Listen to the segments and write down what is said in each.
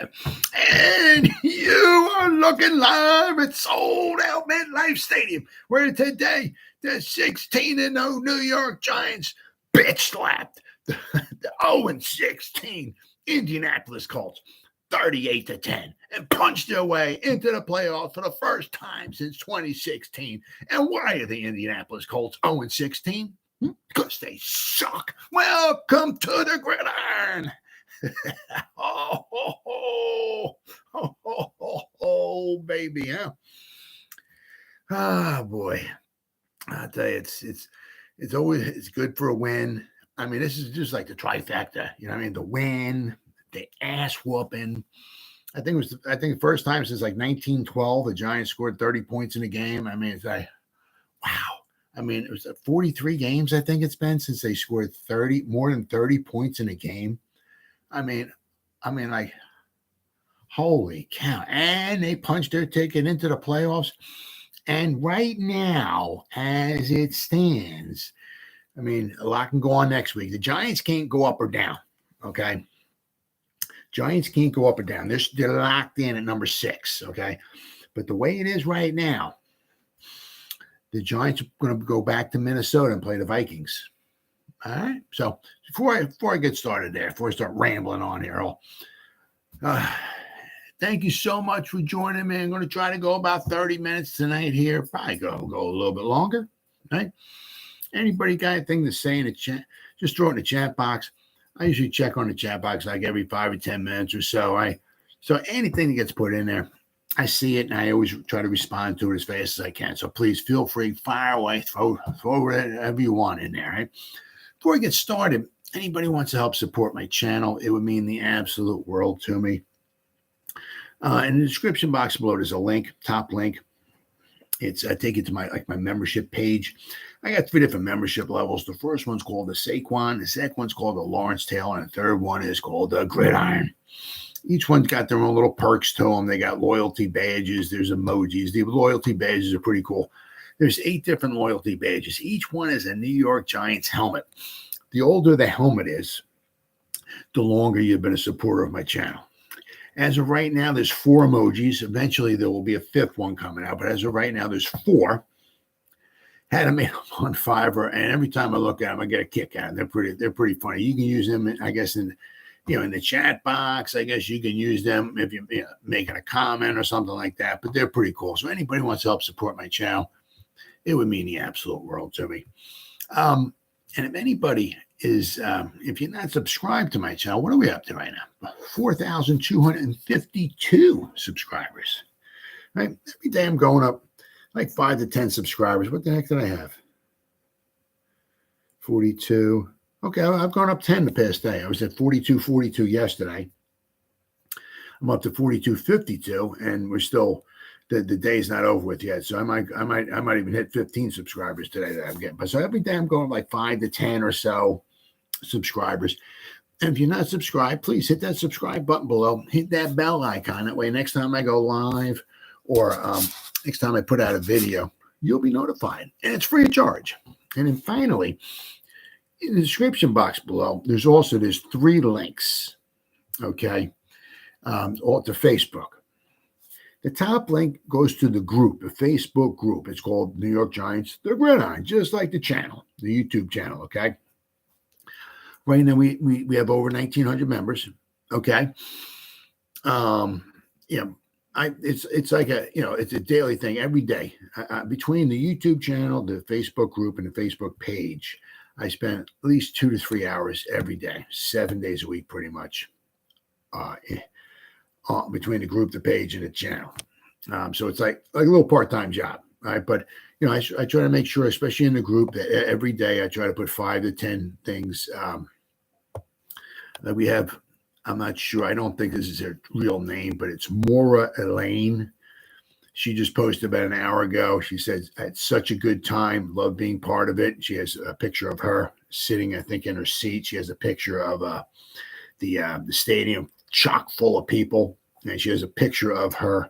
live. And you are looking live at Sold Out MetLife Stadium, where today the 16-0 New York Giants bitch slapped the 0-16 Indianapolis Colts 38-10 and punched their way into the playoffs for the first time since 2016. And why are the Indianapolis Colts 0-16? Because they suck. Welcome to the Gridiron. Oh, baby, huh? Ah, boy. I'll tell you, it's good for a win. I mean, this is just like the trifecta. You know what I mean? The win, the ass whooping. I think the first time since like 1912 the Giants scored 30 points in a game. I mean, it's like, wow. I mean, it was 43 games, I think it's been, since they scored more than 30 points in a game. I mean, like, holy cow. And they punched their ticket into the playoffs. And right now, as it stands, I mean, a lot can go on next week. The Giants can't go up or down, okay? Giants can't go up or down. They're locked in at number 6, okay? But the way it is right now, the Giants are going to go back to Minnesota and play the Vikings. All right. So before I get started there, before I start rambling on here, thank you so much for joining me. I'm going to try to go about 30 minutes tonight here. Probably go a little bit longer. Right. Anybody got anything to say in the chat? Just throw it in the chat box. I usually check on the chat box like every 5 or 10 minutes or so. So anything that gets put in there, I see it, and I always try to respond to it as fast as I can. So please feel free, fire away, throw whatever you want in there. Right? Before I get started, anybody wants to help support my channel, it would mean the absolute world to me. In the description box below, there's a link, top link. I take it to my membership page. I got 3 different membership levels. The first one's called the Saquon. The second one's called the Lawrence Tail, and the third one is called the Gridiron. Each one's got their own little perks to them. They got loyalty badges. There's emojis. The loyalty badges are pretty cool. There's 8 different loyalty badges. Each one is a New York Giants helmet. The older the helmet is, the longer you've been a supporter of my channel. As of right now, there's 4 emojis. Eventually, there will be a 5th one coming out. But as of right now, there's 4. Had them on Fiverr, and every time I look at them, I get a kick out of them. They're pretty funny. You can use them, I guess, in the chat box. I guess you can use them if you're making a comment or something like that. But they're pretty cool. So anybody wants to help support my channel, it would mean the absolute world to me. And if anybody is, if you're not subscribed to my channel, what are we up to right now? 4,252 subscribers. Right? Every day I'm going up like 5 to 10 subscribers. What the heck did I have? 42. Okay, I've gone up 10 the past day. I was at 42 yesterday. I'm up to 42.52, and we're still the day's not over with yet. So I might even hit 15 subscribers today that I'm getting. But so every day I'm going like 5 to 10 or so subscribers. And if you're not subscribed, please hit that subscribe button below. Hit that bell icon. That way, next time I go live or next time I put out a video, you'll be notified, and it's free of charge. And then finally, in the description box below, there's 3 links, okay, all to Facebook. The top link goes to the group, the Facebook group. It's called New York Giants, the Gridiron, just like the channel, the YouTube channel, okay? Right now, we have over 1,900 members, okay? It's like it's a daily thing every day. Between the YouTube channel, the Facebook group, and the Facebook page, I spend at least 2 to 3 hours every day, 7 days a week, pretty much, between the group, the page, and the channel. So it's like a little part-time job, right? But I try to make sure, especially in the group, that every day I try to put 5 to 10 things that we have. I'm not sure. I don't think this is her real name, but it's Maura Elaine. She just posted about an hour ago. She said, I had such a good time. Love being part of it. She has a picture of her sitting, I think, in her seat. She has a picture of the stadium chock full of people. And she has a picture of her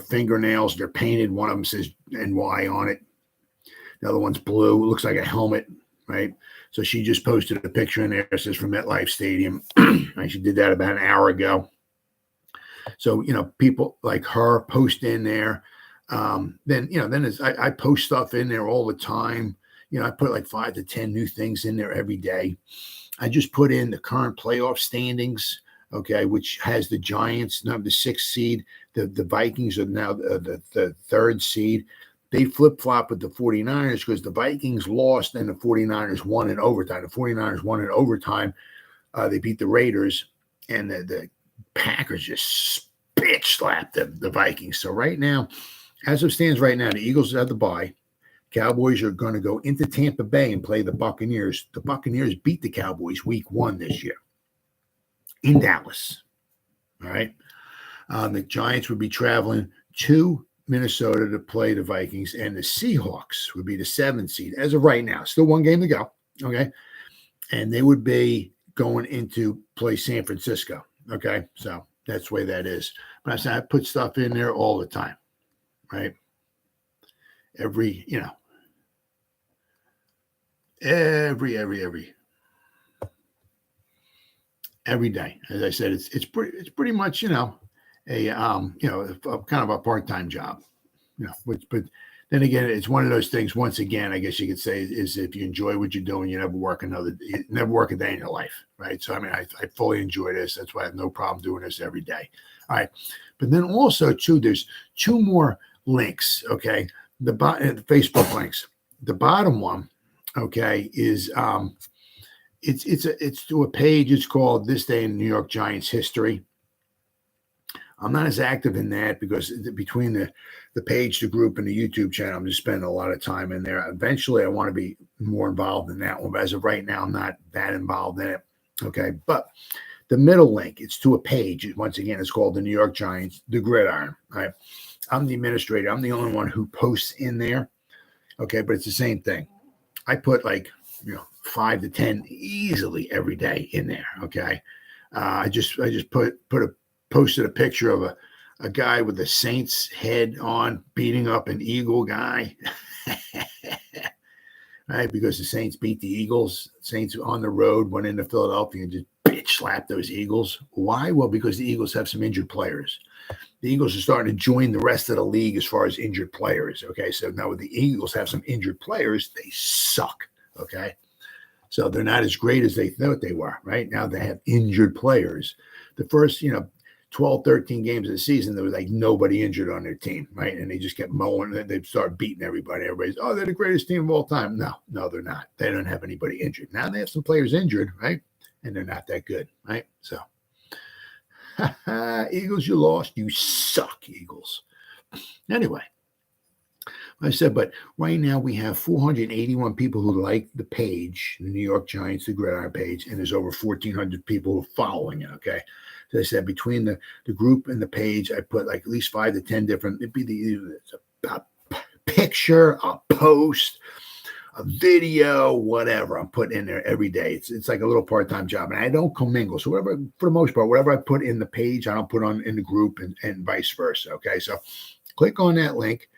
fingernails. They're painted. One of them says NY on it. The other one's blue. It looks like a helmet, right? So she just posted a picture in there. It says from MetLife Stadium. And she did that about an hour ago. So, people like her post in there. Then I post stuff in there all the time. I put like 5 to 10 new things in there every day. I just put in the current playoff standings, okay, which has the Giants, now the 6th seed. The Vikings are now the 3rd seed. They flip-flop with the 49ers because the Vikings lost and the 49ers won in overtime. The 49ers won in overtime. They beat the Raiders, and the Packers just bitch-slapped the Vikings. So right now, as it stands right now, the Eagles have the bye. Cowboys are going to go into Tampa Bay and play the Buccaneers. The Buccaneers beat the Cowboys week 1 this year in Dallas. All right. The Giants would be traveling to Minnesota to play the Vikings, and the Seahawks would be the 7th seed as of right now. Still 1 game to go. Okay. And they would be going into play San Francisco. Okay. So that's the way that is. But I said I put stuff in there all the time. Right. Every day. As I said, it's pretty much, a kind of a part-time job, but then again, it's one of those things, once again, I guess you could say, is if you enjoy what you're doing, you never work a day in your life. Right. So, I fully enjoy this. That's why I have no problem doing this every day. All right. But then also too, there's 2 more links. Okay. The Facebook links, the bottom one, okay, is it's to a page. It's called This Day in New York Giants History. I'm not as active in that because between the page, the group, and the YouTube channel, I'm just spending a lot of time in there. Eventually, I want to be more involved in that one, but as of right now, I'm not that involved in it. Okay, but the middle link, it's to a page. Once again, it's called the New York Giants, the Gridiron. All right. I'm the administrator. I'm the only one who posts in there. Okay, but it's the same thing. I put 5 to 10 easily every day in there. Okay, I just posted a picture of a guy with a Saints head on beating up an Eagle guy. Right, because the Saints beat the Eagles. Saints on the road went into Philadelphia and just bitch slapped those Eagles. Why? Well, because the Eagles have some injured players. The Eagles are starting to join the rest of the league as far as injured players. Okay, so now the Eagles have some injured players. They suck. Okay, so they're not as great as they thought they were. Right now they have injured players. The first, 12, 13 games of the season, there was like nobody injured on their team. Right, and they just kept mowing. And they started beating everybody. Everybody's, they're the greatest team of all time. No, they're not. They don't have anybody injured. Now they have some players injured. Right, and they're not that good. Right, so. Eagles, you lost. You suck, Eagles. Anyway, I said, but right now we have 481 people who like the page, the New York Giants, the Gridiron page, and there's over 1,400 people who are following it. Okay. So I said, between the group and the page, I put like at least 5 to 10 different, it'd be a picture, a post, a video, whatever I'm putting in there every day. It's like a little part-time job, and I don't commingle. So whatever, for the most part, whatever I put in the page, I don't put on in the group, and vice versa. Okay, so click on that link,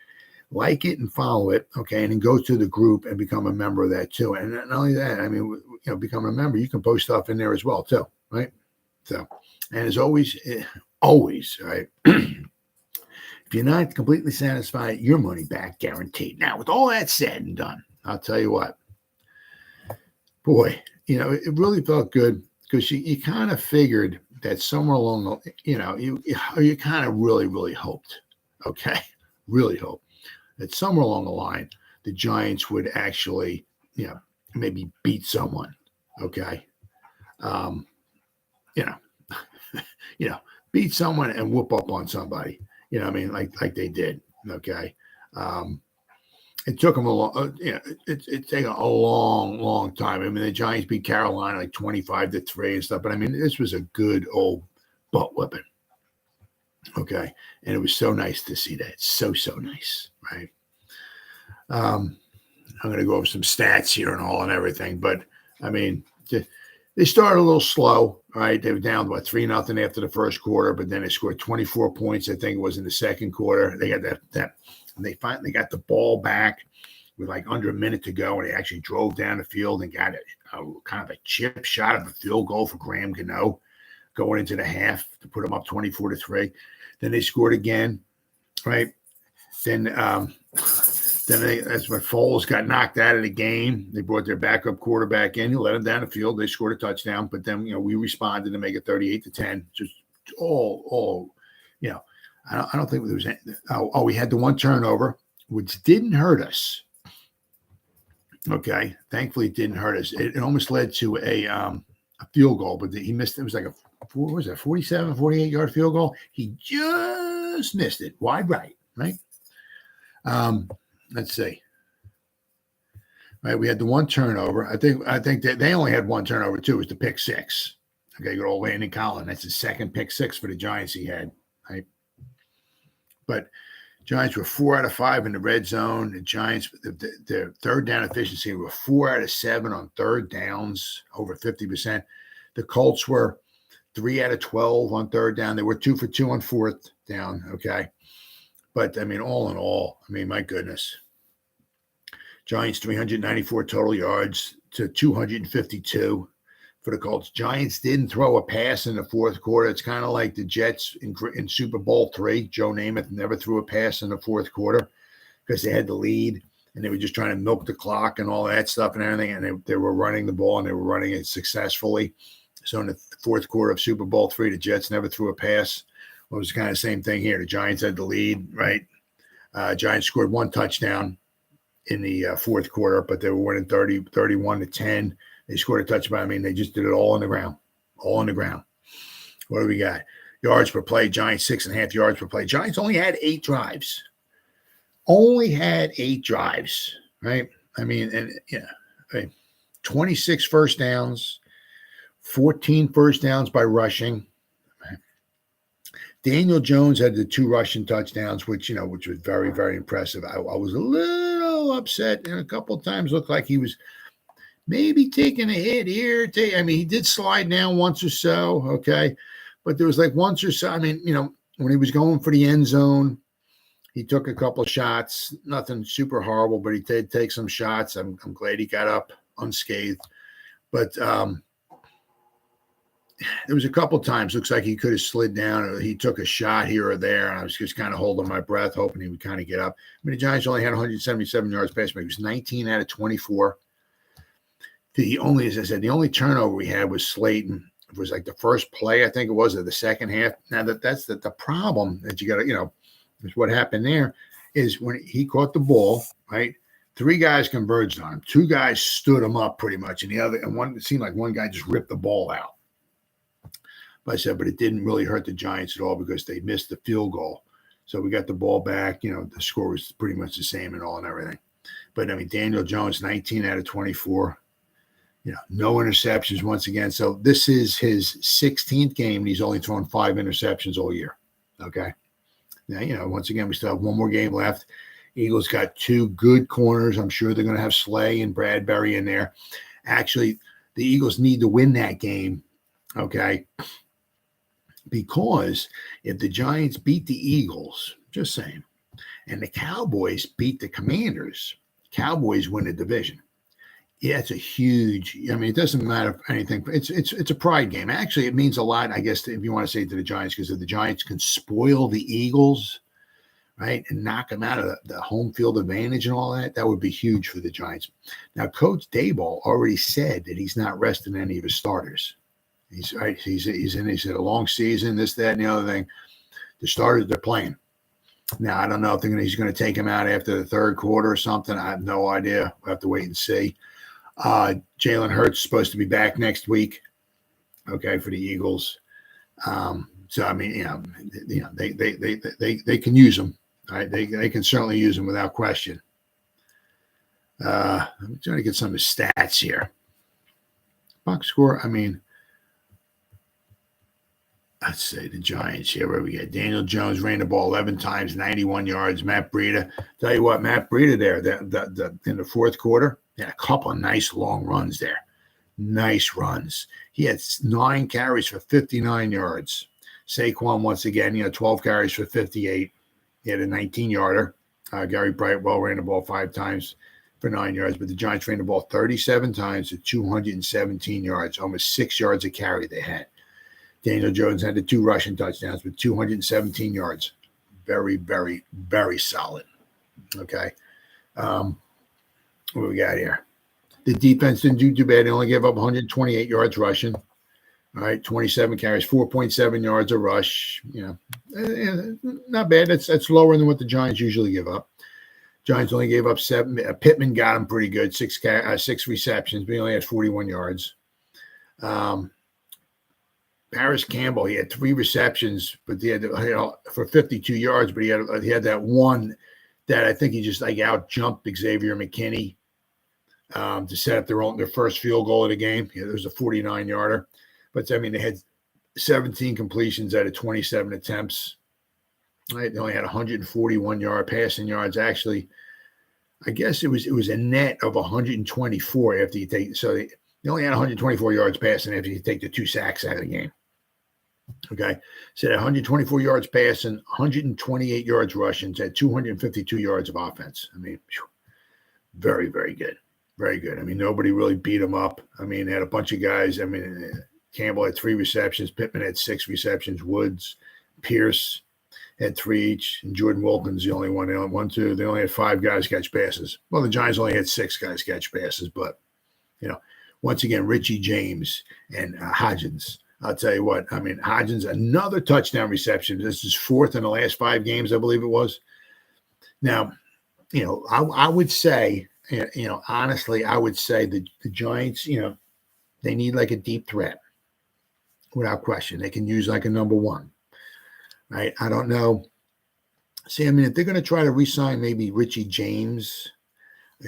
like it, and follow it. Okay, and then go to the group and become a member of that too. And not only that, become a member. You can post stuff in there as well too, right? So, and as always, right. If you're not completely satisfied, your money back guaranteed. Now, with all that said and done, I'll tell you what, boy, it really felt good because you kind of figured that somewhere along the, you kind of really, really hoped, okay, really hope that somewhere along the line, the Giants would actually, maybe beat someone, okay, beat someone and whoop up on somebody, like they did, okay. It took them a long, it's taken a long, long time. The Giants beat Carolina like 25-3 and stuff. But this was a good old butt whipping. Okay. And it was so nice to see that. So nice. Right. I'm going to go over some stats here and everything. But they started a little slow. All right. They were down, 3-0 after the first quarter. But then they scored 24 points, I think it was, in the second quarter. They got that. And they finally got the ball back with like under a minute to go, and they actually drove down the field and got a kind of a chip shot of a field goal for Graham Gano. going into the half to put them up 24-3. Then they scored again, right? Then that's when Foles got knocked out of the game. They brought their backup quarterback in, let him down the field. They scored a touchdown, but then we responded to make it 38-10. Just all. I don't think there was any. We had the one turnover, which didn't hurt us. Okay, thankfully it didn't hurt us. It almost led to a field goal, but he missed. It was like a 47, 48-yard field goal. He just missed it, wide right. Let's see. Right, we had the one turnover. I think that they only had one turnover too. It was the pick six. Okay, good old Landon Collins. That's his second pick six for the Giants he had. Right, but Giants were 4 out of 5 in the red zone. The Giants, their third down efficiency were 4 out of 7 on third downs, over 50%. The Colts were 3 out of 12 on third down. They were 2 for 2 on fourth down. Okay. But all in all, my goodness. Giants 394 total yards to 252 for the Colts. Giants didn't throw a pass in the fourth quarter. It's kind of like the Jets in Super Bowl III. Joe Namath never threw a pass in the fourth quarter because they had the lead and they were just trying to milk the clock and all that stuff and everything. And they were running the ball and they were running it successfully. So in the fourth quarter of Super Bowl III, the Jets never threw a pass. Well, it was kind of the same thing here. The Giants had the lead, right? Giants scored one touchdown in the fourth quarter, but they were winning 31-10. They scored a touchdown. They just did it all on the ground. What do we got? Yards per play. Giants 6.5 yards per play. Giants only had 8 drives. Right? 26 first downs, 14 first downs by rushing. Daniel Jones had the 2 rushing touchdowns, which was very, very impressive. I was a little upset, and a couple of times looked like he was maybe taking a hit here. He did slide down once or so, okay, but there was like once or so. When he was going for the end zone, he took a couple of shots. Nothing super horrible, but he did take some shots. I'm glad he got up unscathed, but there was a couple times looks like he could have slid down or he took a shot here or there, and I was just kind of holding my breath, hoping he would kind of get up. The Giants only had 177 yards passing, but he was 19 out of 24. The only turnover we had was Slayton. It was like the first play, I think it was, of the second half. Now that's the problem that you got to, is what happened there is when he caught the ball, right? 3 guys converged on him. 2 guys stood him up pretty much, and one, it seemed like one guy just ripped the ball out. But it didn't really hurt the Giants at all because they missed the field goal. So we got the ball back. The score was pretty much the same and all and everything. But Daniel Jones, 19 out of 24. No interceptions once again. So this is his 16th game, and he's only thrown 5 interceptions all year. Okay. Now, once again, we still have one more game left. Eagles got 2 good corners. I'm sure they're going to have Slay and Bradberry in there. Actually, the Eagles need to win that game. Okay. Because if the Giants beat the Eagles, just saying, and the Cowboys beat the Commanders, Cowboys win the division. Yeah, it's a huge. It doesn't matter anything. It's a pride game. Actually, it means a lot, I guess, if you want to say to the Giants, because if the Giants can spoil the Eagles, right, and knock them out of the home field advantage and all that, that would be huge for the Giants. Now, Coach Daboll already said that he's not resting any of his starters. He's right. He's a long season, this, that, and the other thing. The starters, they're playing. Now, I don't know if he's going to take him out after the third quarter or something. I have no idea. We'll have to wait and see. Jalen Hurts is supposed to be back next week. Okay, for the Eagles. They can use him. Right? They can certainly use him without question. I'm trying to get some of his stats here. Box score. Let's say the Giants here, where we get Daniel Jones ran the ball 11 times, 91 yards. Matt Breida. Tell you what, Matt Breida there, in the fourth quarter, had a couple of nice long runs there. Nice runs. He had 9 carries for 59 yards. Saquon, once again, 12 carries for 58. He had a 19-yarder. Gary Brightwell ran the ball 5 times for 9 yards, but the Giants ran the ball 37 times for 217 yards, almost 6 yards a carry they had. Daniel Jones had the 2 rushing touchdowns with 217 yards. Very, very, very solid. Okay. What do we got here? The defense didn't do too bad. They only gave up 128 yards rushing. All right, 27 carries, 4.7 yards a rush. Not bad. That's lower than what the Giants usually give up. Giants only gave up 7. Pittman got him pretty good, 6 receptions, but he only had 41 yards. Paris Campbell, he had 3 receptions, but he had for 52 yards. But he had that one that I think he just out jumped Xavier McKinney to set up their first field goal of the game. There was a 49-yarder, but they had 17 completions out of 27 attempts. Right, they only had 141 passing yards. Actually, I guess it was a net of 124 after you take. So they only had 124 yards passing after you take the 2 sacks out of the game. Okay, so 124 yards passing, 128 yards rushing, had 252 yards of offense. Very, very good. Very good. Nobody really beat him up. They had a bunch of guys. Campbell had 3 receptions. Pittman had 6 receptions. Woods, Pierce had 3 each. And Jordan Wilkins, the only one. They only had 5 guys catch passes. Well, the Giants only had 6 guys catch passes. But, once again, Richie James and Hodgins. I'll tell you what, Hodgins, another touchdown reception. This is 4th in the last 5 games, I believe it was. Now, I would say, honestly, I would say the Giants, they need like a deep threat without question. They can use like a number 1, right? I don't know. See, if they're going to try to re-sign maybe Richie James,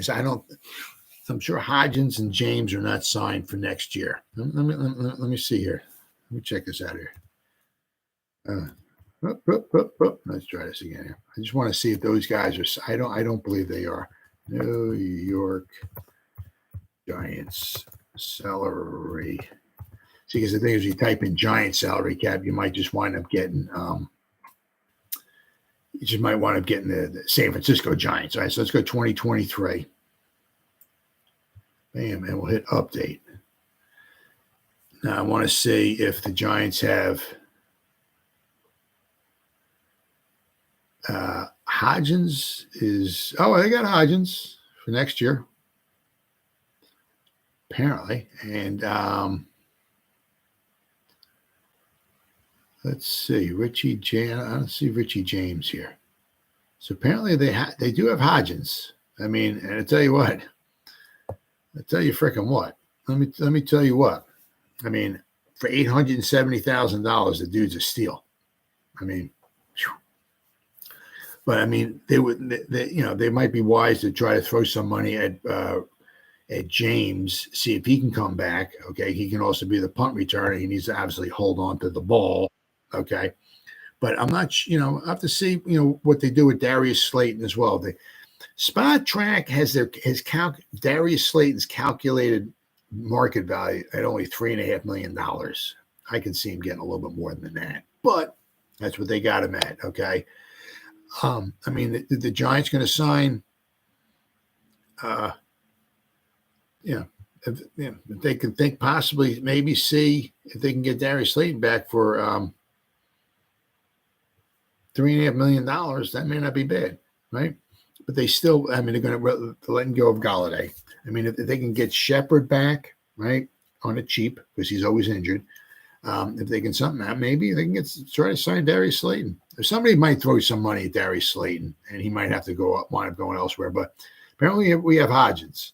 I'm sure Hodgins and James are not signed for next year. Let me see here. Let me check this out here. Let's try this again here. I just want to see if those guys are. I don't believe they are. New York Giants salary. See, because the thing is, you type in Giant salary cap, you might just wind up getting. You just might wind up getting the San Francisco Giants. All right, so let's go 2023. Bam, and we'll hit update. Now I want to see if the Giants have Hodgins is. Oh, they got Hodgins for next year, apparently. And let's see, Richie James. I don't see Richie James here. So apparently they do have Hodgins. And I tell you what. I tell you freaking what. Let me tell you what. For $870,000, the dude's a steal. But they might be wise to try to throw some money at James, see if he can come back. Okay, he can also be the punt returner. He needs to obviously hold on to the ball. Okay, but I'm not. I have to see. What they do with Darius Slayton as well. The Spot Track has Darius Slayton's calculated market value at only $3.5 million. I can see him getting a little bit more than that, but that's what they got him at. Okay. The Giants going to sign, if they can think possibly maybe see if they can get Darius Slayton back for $3.5 million, that may not be bad, right? But they still, they're going to let him go of Golladay. If they can get Shepard back, right, on a cheap, because he's always injured. If they can something out, maybe they can try to sign Darius Slayton. If somebody might throw some money at Darius Slayton, and he might have to wind up going elsewhere. But apparently we have Hodgins.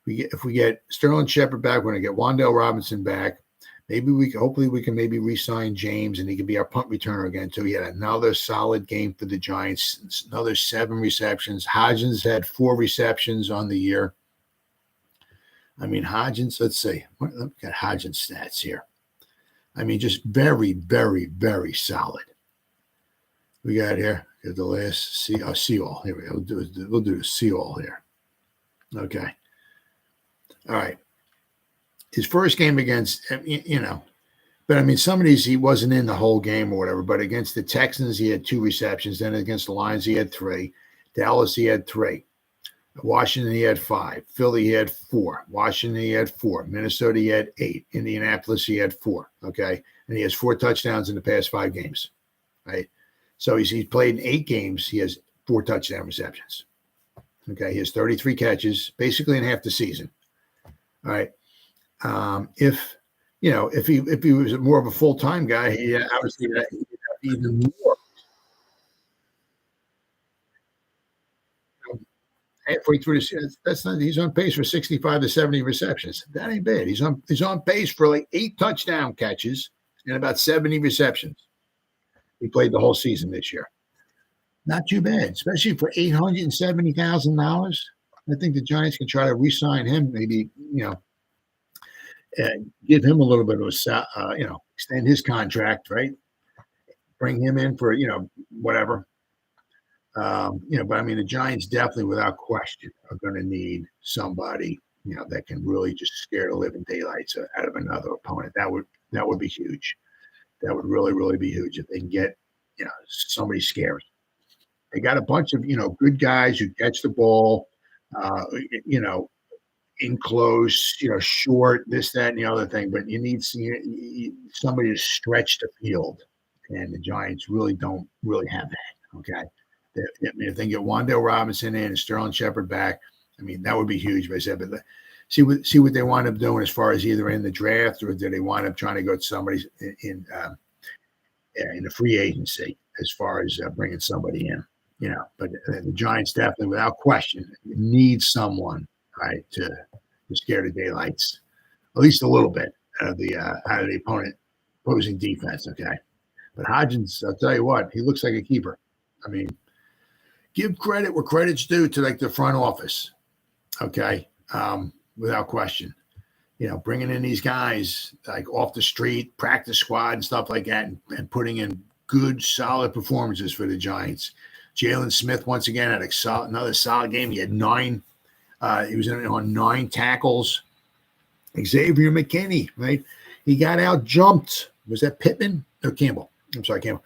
If we get Sterling Shepard back, we're going to get Wan'Dale Robinson back. Hopefully we can maybe re-sign James, and he can be our punt returner again. So he had another solid game for the Giants, another 7 receptions. Hodgins had 4 receptions on the year. Hodgins, let's see. Let me get Hodgins stats here. Just very, very, very solid. We got here the last Sewell. Here we go. We'll do Sewell here. Okay. All right. His first game against, but some of these he wasn't in the whole game or whatever. But against the Texans, he had 2 receptions. Then against the Lions, he had 3. Dallas, he had 3. Washington, he had 5. Philly, he had 4. Washington, he had 4. Minnesota, he had 8. Indianapolis, he had 4. Okay. And he has 4 touchdowns in the past 5 games. Right. So he's played in 8 games. He has 4 touchdown receptions. Okay. He has 33 catches, basically in half the season. All right. If he was more of a full-time guy, he obviously he'd have even more. Halfway through the season, he's on pace for 65 to 70 receptions. That ain't bad. He's on pace for like 8 touchdown catches and about 70 receptions. He played the whole season this year. Not too bad, especially for $870,000. I think the Giants can try to re-sign him, maybe, give him a little bit of a, extend his contract, right? Bring him in for, whatever. But I mean, the Giants definitely, without question, are going to need somebody, that can really just scare the living daylights out of another opponent. That would be huge. That would really, really be huge if they can get, somebody scary. They got a bunch of, good guys who catch the ball, in close, short, this, that, and the other thing. But you need somebody to stretch the field, and the Giants really don't really have that. Okay. If they get Wan'Dale Robinson in and Sterling Shepard back, I mean, that would be huge. But I said, but see what they wind up doing as far as either in the draft or do they wind up trying to go to somebody in the free agency as far as bringing somebody in, But the Giants definitely, without question, need someone, right, to scare the daylights, at least a little bit out of the opposing defense. Okay, but Hodgins, I'll tell you what, he looks like a keeper. I mean, give credit where credit's due to like the front office. Okay. Without question, bringing in these guys like off the street, practice squad and stuff like that, and putting in good, solid performances for the Giants. Jaylen Smith, once again, had another solid game. He had 9. He was on 9 tackles. Xavier McKinney, right? He got out jumped. Was that Pittman? No, Campbell. I'm sorry, Campbell.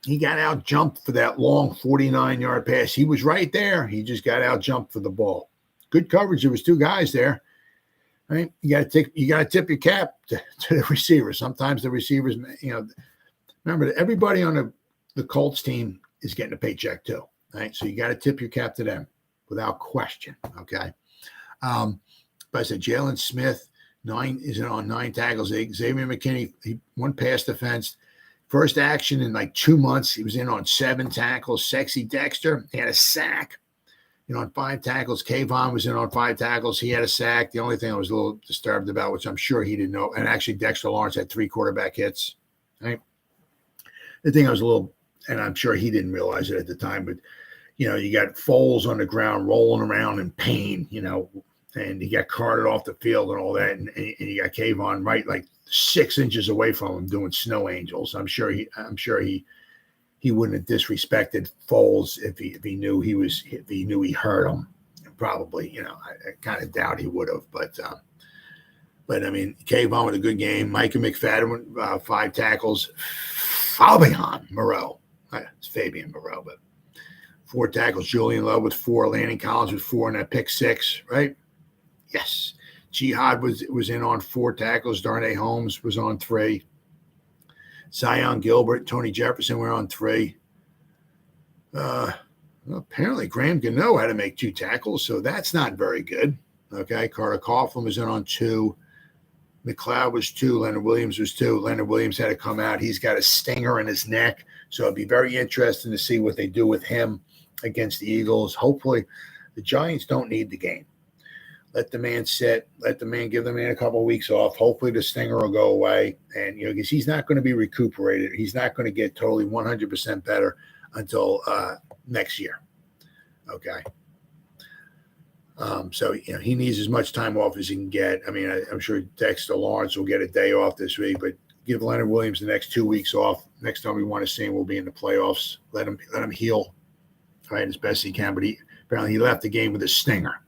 He got out jumped for that long 49-yard pass. He was right there. He just got out jumped for the ball. Good coverage. There was 2 guys there. Right? You got to tip your cap to the receivers. Sometimes the receivers, remember that everybody on the Colts team is getting a paycheck too. Right? So you got to tip your cap to them without question. Okay. But I said Jaylen Smith, 9 is on 9 tackles. Xavier McKinney, 1 pass defense. First action in like 2 months. He was in on 7 tackles. Sexy Dexter, he had a sack. On 5 tackles. Kayvon was in on 5 tackles. He had a sack. The only thing I was a little disturbed about, which I'm sure he didn't know, and actually Dexter Lawrence had 3 quarterback hits. Right. The thing I was a little, and I'm sure he didn't realize it at the time, but you got Foles on the ground rolling around in pain, and he got carted off the field and all that, and you got Kayvon right like 6 inches away from him doing snow angels. I'm sure he wouldn't have disrespected Foles if he knew he hurt him. Probably, I kind of doubt he would have, but I mean, Kayvon with a good game. Micah McFadden, 5 tackles. Fabian Moreau, it's Fabian Moreau, but 4 tackles. Julian Love with 4. Landon Collins with 4 and that pick 6, right? Yes. Jihad was in on 4 tackles. Darnay Holmes was on 3. Zion Gilbert, Tony Jefferson were on 3. Apparently Graham Gano had to make 2 tackles, so that's not very good. Okay, Carter Coughlin was in on 2. McLeod was 2. Leonard Williams was 2. Leonard Williams had to come out. He's got a stinger in his neck, so it'd be very interesting to see what they do with him against the Eagles. Hopefully the Giants don't need the game. Let the man sit. Let the man give the man a couple of weeks off. Hopefully the stinger will go away. And, because he's not going to be recuperated. He's not going to get totally 100% better until next year. Okay. So, he needs as much time off as he can get. I mean, I'm sure Dexter Lawrence will get a day off this week, but give Leonard Williams the next 2 weeks off. Next time we want to see him will be in the playoffs. Let him heal, right, as best he can. But apparently he left the game with a stinger.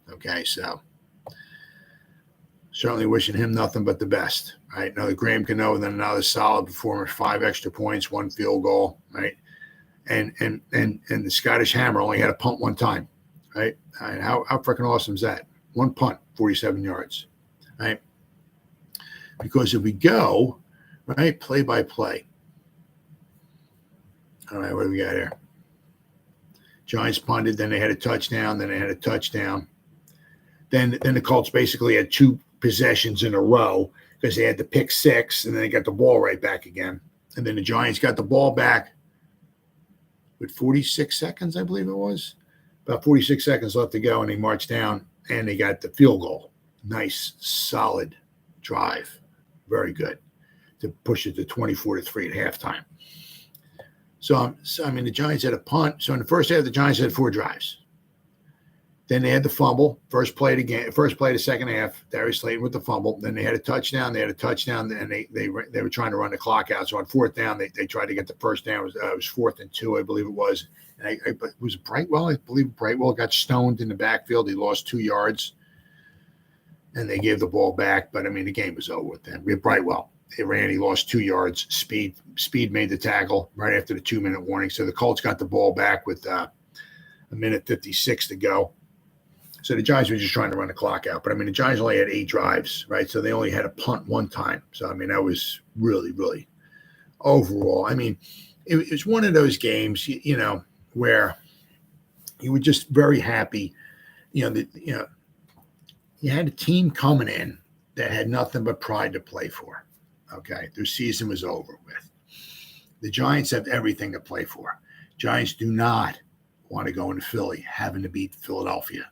Okay, so certainly wishing him nothing but the best, right? Another Graham Gano, and then another solid performance, 5 extra points, 1 field goal, right? And the Scottish Hammer only had to punt 1 time, right? And how freaking awesome is that? One punt, 47 yards, right? Because if we go, right, play by play. All right, what do we got here? Giants punted, then they had a touchdown, then the Colts basically had 2 possessions in a row because they had the pick 6, and then they got the ball right back again. And then the Giants got the ball back with 46 seconds, I believe it was. About 46 seconds left to go, and they marched down, and they got the field goal. Nice, solid drive. Very good to push it to 24-3 at halftime. So, the Giants had a punt. So in the first half, the Giants had 4 drives. Then they had the fumble. First play of the second half, Darius Slayton with the fumble. Then they had a touchdown. And they were trying to run the clock out. So on 4th down, they tried to get the first down. It was 4th and 2, I believe it was. And it was Brightwell. I believe Brightwell got stoned in the backfield. He lost 2 yards. And they gave the ball back. But, the game was over with them. We had Brightwell. He ran. He lost 2 yards. Speed made the tackle right after the 2-minute warning. So the Colts got the ball back with a minute 56 to go. So the Giants were just trying to run the clock out. But, the Giants only had 8 drives, right? So they only had a punt 1 time. So, that was really, really overall. It was one of those games, where you were just very happy. You had a team coming in that had nothing but pride to play for. Okay, their season was over with. The Giants have everything to play for. Giants do not want to go into Philly having to beat Philadelphia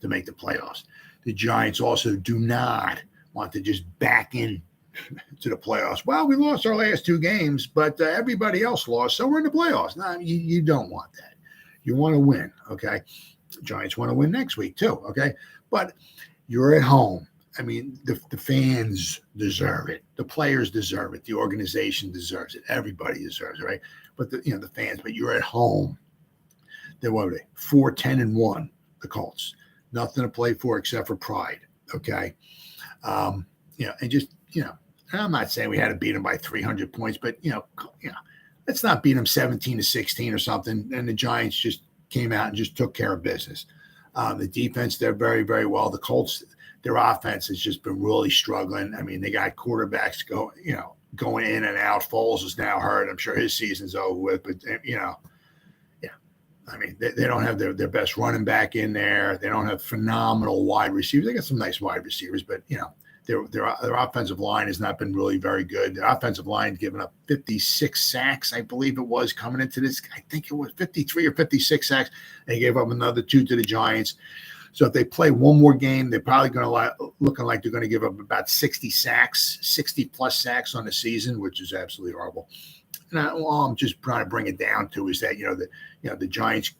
to make the playoffs. The Giants also do not want to just back in to the playoffs. Well, we lost our last 2 games, but everybody else lost, so we're in the playoffs. No, you don't want that. You want to win, okay? Giants want to win next week too, okay? But you're at home. The fans deserve it. The players deserve it. The organization deserves it. Everybody deserves it, right? But the fans. But you're at home. What were they? 4-10-1. The Colts. Nothing to play for except for pride. Okay. And just I'm not saying we had to beat them by 300 points, but let's not beat them 17-16 or something. And the Giants just came out and just took care of business. The defense, they're very, very well. The Colts, their offense has just been really struggling. They got quarterbacks going in and out. Foles is now hurt. I'm sure his season's over with, but they don't have their best running back in there. They don't have phenomenal wide receivers. They got some nice wide receivers, but their offensive line has not been really very good. Their offensive line giving up 56 sacks, I believe it was, coming into this. I think it was 53 or 56 sacks. They gave up another 2 to the Giants. So if they play one more game, they're probably going to looking like they're going to give up about 60 sacks, 60-plus sacks on the season, which is absolutely horrible. And all I'm just trying to bring it down to is that the Giants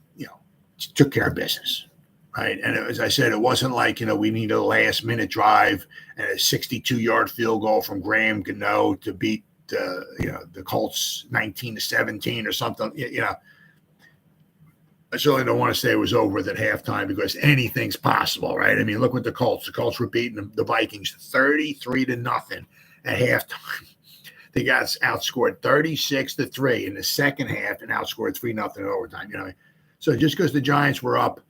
took care of business. Right. And as I said, it wasn't like, we need a last minute drive and a 62-yard field goal from Graham Gano to beat, the Colts 19-17 or something. I certainly don't want to say it was over at halftime because anything's possible. Right. Look what the Colts were beating the Vikings 33-0 at halftime. They got outscored 36-3 in the second half and outscored 3-0 in overtime. So just because the Giants were up,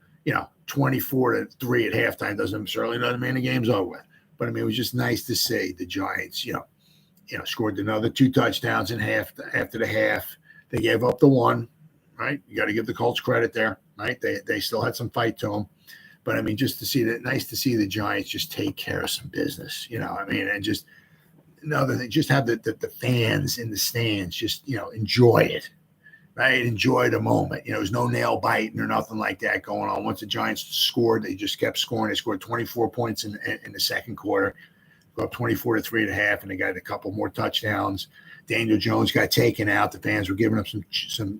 24-3 at halftime doesn't mean the game's over with. But it was just nice to see the Giants, scored another 2 touchdowns after the half. They gave up the 1, right? You got to give the Colts credit there, right? They still had some fight to them. But just to see that, nice to see the Giants just take care of some business, and just another thing, just have the fans in the stands just enjoy it. Right, enjoy the moment. There's no nail biting or nothing like that going on. Once the Giants scored, they just kept scoring. They scored 24 points in the second quarter, go up 24-3 at half, and they got a couple more touchdowns. Daniel Jones got taken out. The fans were giving him some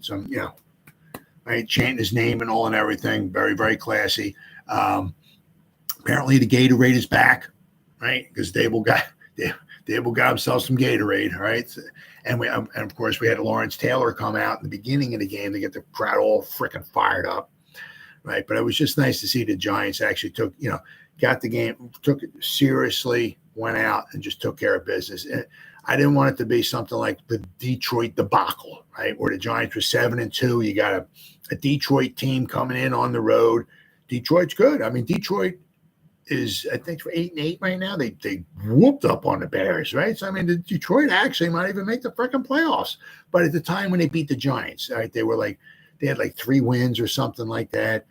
right, chanting his name and all and everything. Very, very classy. Apparently, the Gatorade is back, right? Because Dable got himself some Gatorade, right? And of course, we had Lawrence Taylor come out in the beginning of the game to get the crowd all freaking fired up, right? But it was just nice to see the Giants actually got the game, took it seriously, went out and just took care of business. And I didn't want it to be something like the Detroit debacle, right? Where the Giants were 7-2. You got a Detroit team coming in on the road. Detroit's good. I mean, Detroit is, I think, for 8-8 right now. They whooped up on the Bears, right? So I mean, the Detroit actually might even make the freaking playoffs. But at the time when they beat the Giants, right, they had like 3 wins or something like that.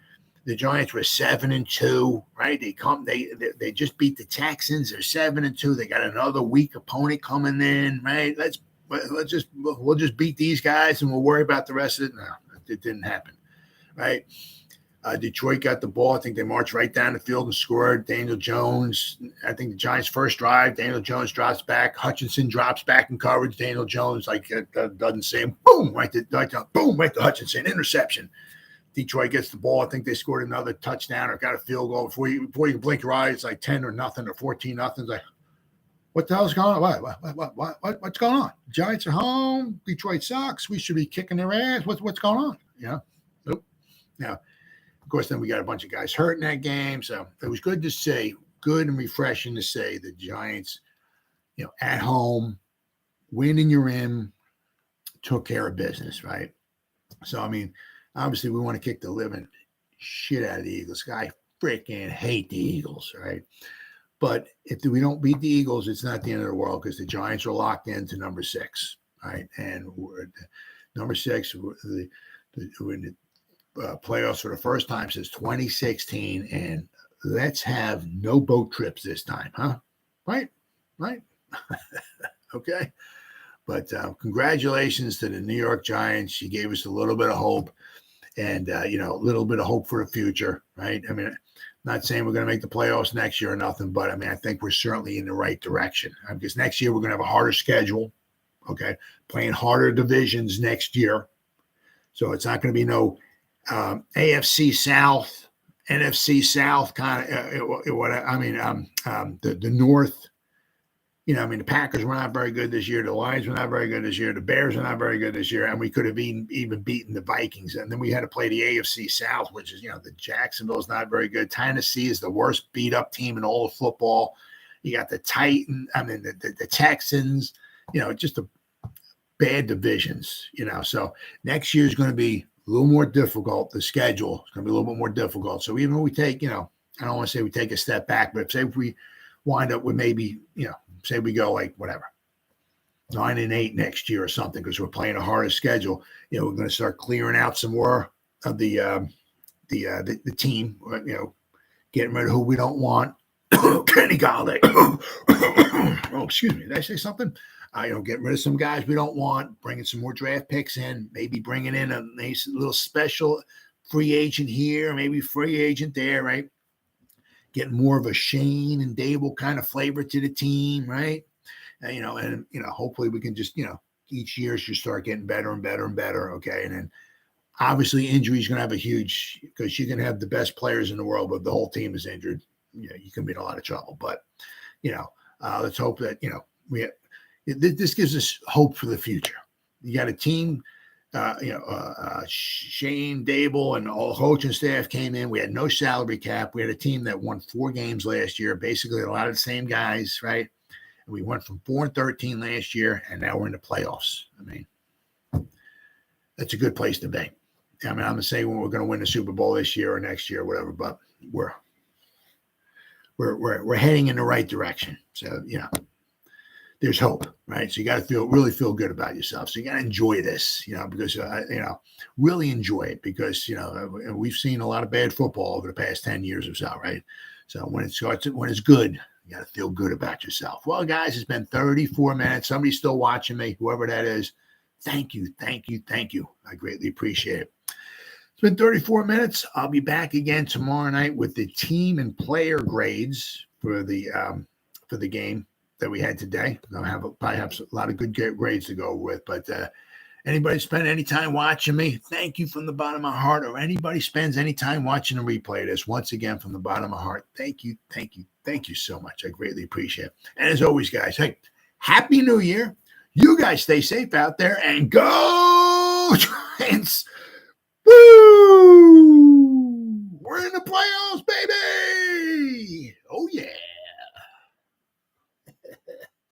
The Giants were 7-2, right? They just beat the Texans. They're 7-2. They got another weak opponent coming in, right? We'll just beat these guys and we'll worry about the rest of it. No, it didn't happen, right? Detroit got the ball. I think they marched right down the field and scored. Daniel Jones, I think the Giants' first drive, Daniel Jones drops back. Hutchinson drops back in coverage. Daniel Jones, doesn't see him. Boom, right to Hutchinson. Interception. Detroit gets the ball. I think they scored another touchdown or got a field goal before you can blink your eyes. It's like 10-0 or 14-0. It's like, what the hell's going on? What's going on? Giants are home. Detroit sucks. We should be kicking their ass. What's going on? Nope. Now, of course, then we got a bunch of guys hurt in that game. So it was good and refreshing to say the Giants, at home, winning your in, took care of business, right? So, I mean, obviously we want to kick the living shit out of the Eagles. I freaking hate the Eagles, right? But if we don't beat the Eagles, it's not the end of the world because the Giants are locked into number 6, right? And number 6, we're in the playoffs for the first time since 2016, and let's have no boat trips this time, huh? Right? Okay. But congratulations to the New York Giants. You gave us a little bit of hope and, a little bit of hope for the future, right? I mean, not saying we're going to make the playoffs next year or nothing, but I mean, I think we're certainly in the right direction because next year we're going to have a harder schedule, okay? Playing harder divisions next year. So it's not going to be no AFC South, NFC South kind of the North. The Packers were not very good this year. The Lions were not very good this year. The Bears were not very good this year. And we could have even beaten the Vikings. And then we had to play the AFC South, which is, the Jacksonville's not very good. Tennessee is the worst beat up team in all of football. You got the the Texans, just the bad divisions, So next year is going to be a little more difficult. The schedule is going to be a little bit more difficult. So even when we take, I don't want to say we take a step back, but say if we wind up with maybe, say we go like whatever, 9-8 next year or something because we're playing a harder schedule. We're going to start clearing out some more of the team. Getting rid of who we don't want. Kenny Golladay. Oh, excuse me. Did I say something? Getting rid of some guys we don't want. Bringing some more draft picks in. Maybe bringing in a nice little special free agent here. Maybe free agent there. Right. Getting more of a Shane and Dable kind of flavor to the team, right? And hopefully we can just, each year should start getting better and better and better, okay? And then obviously injury is going to have a huge, because you can have the best players in the world, but the whole team is injured, you can be in a lot of trouble. But, let's hope that, this gives us hope for the future. You got a team. Shane, Dable, and all coaching staff came in. We had no salary cap. We had a team that won 4 games last year, basically a lot of the same guys, right? And we went from 4-13 last year, and now we're in the playoffs. I mean, that's a good place to be. I mean, I'm not saying we're going to win the Super Bowl this year or next year or whatever, but we're heading in the right direction. So, there's hope, right? So you got to really feel good about yourself. So you got to enjoy this, because, really enjoy it because, we've seen a lot of bad football over the past 10 years or so, right? So when it's good, you got to feel good about yourself. Well, guys, it's been 34 minutes. Somebody's still watching me, whoever that is. Thank you. I greatly appreciate it. It's been 34 minutes. I'll be back again tomorrow night with the team and player grades for the game that we had today. I'll probably have a lot of good grades to go with, but anybody spend any time watching me, thank you from the bottom of my heart, or anybody spends any time watching a replay of this, once again, from the bottom of my heart, thank you so much. I greatly appreciate it. And as always, guys, hey, Happy New Year. You guys stay safe out there and go Giants. Woo! We're in the playoffs.